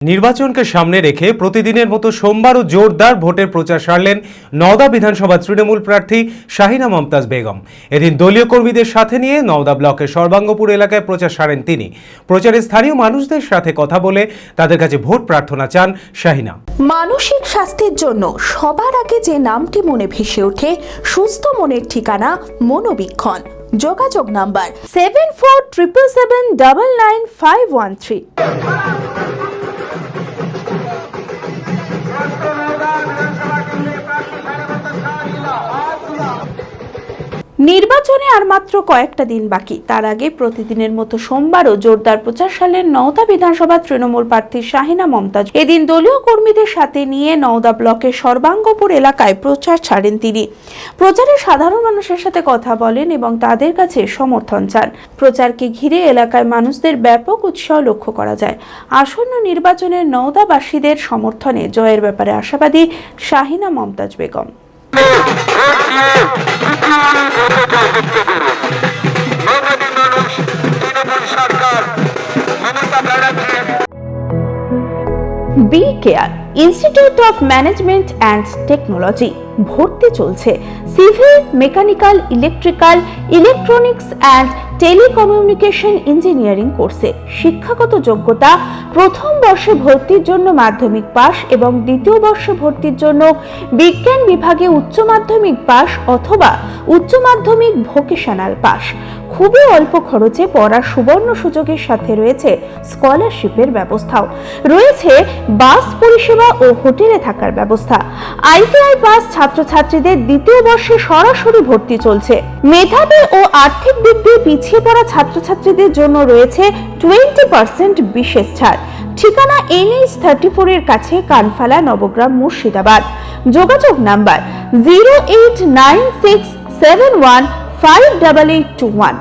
নির্বাচনকে সামনে রেখে প্রতিদিনের মতো সোমবারও জোরদার ভোটের প্রচার সারলেন নওদা বিধানসভা তৃণমূল প্রার্থী শাহিনা মমতাজ বেগম। এদিন দলীয় কর্মীদের সাথে নিয়ে নওদা ব্লকের সর্বাঙ্গপুর এলাকায় প্রচার সারেন তিনি। প্রচারে স্থানীয় মানুষদের সাথে কথা বলে তাদের কাছে ভোট প্রার্থনা চান শাহিনা। মানসিক স্বাস্থ্যের জন্য সবার আগে যে নামটি মনে ভেসে ওঠে, সুস্থ মনের ঠিকানা মনোবীক্ষণ। যোগাযোগ নাম্বার 7477799513। নির্বাচনে আর মাত্র কয়েকটা দিন বাকি, তার আগে প্রতিদিনের মতো সোমবারও জোরদার প্রচার সারলেন নওদা বিধানসভা তৃণমূল প্রার্থী শাহিনা মমতাজ। এদিন দলীয় কর্মীদের সাথে নিয়ে নওদা ব্লকের সর্বাঙ্গপুর এলাকায় প্রচার ছাড়েন তিনি। প্রচারে সাধারণ মানুষের সাথে কথা বলেন এবং তাদের কাছে সমর্থন চান। প্রচারকে ঘিরে এলাকায় মানুষদের ব্যাপক উৎসাহ লক্ষ্য করা যায়। আসন্ন নির্বাচনের নওদাবাসীদের সমর্থনে জয়ের ব্যাপারে আশাবাদী Shahina Momtaz Begum. B care institute of management and technology ভর্তি চলছে civil, mechanical, electrical, electronics and telecommunication engineering কোর্সে। শিক্ষাগত যোগ্যতা: প্রথম বর্ষে ভর্তির জন্য মাধ্যমিক পাস এবং দ্বিতীয় বর্ষে ভর্তির জন্য বিজ্ঞান বিভাগে উচ্চ মাধ্যমিক পাস অথবা উচ্চ মাধ্যমিক ভোকেশনাল পাস। খুবই অল্প খরচে পড়ার সুবর্ণ সুযোগের সাথে রয়েছে স্কলারশিপের ব্যবস্থাও। রয়েছে বাস পরিষেবা ও হোটেলে থাকার ব্যবস্থা। আইটিআই পাস ছাত্রছাত্রীদের দ্বিতীয় বর্ষে সরাসরি ভর্তি চলছে। মেধাবী ও আর্থিক দিক দিয়ে পিছিয়ে পড়া ছাত্রছাত্রীদের জন্য রয়েছে 20% বিশেষ ছাড়। ঠিকানা NH 34 এর কাছে, কানফালা, নবগ্রাম, মুর্শিদাবাদ। যোগাযোগ নাম্বার 08967158821।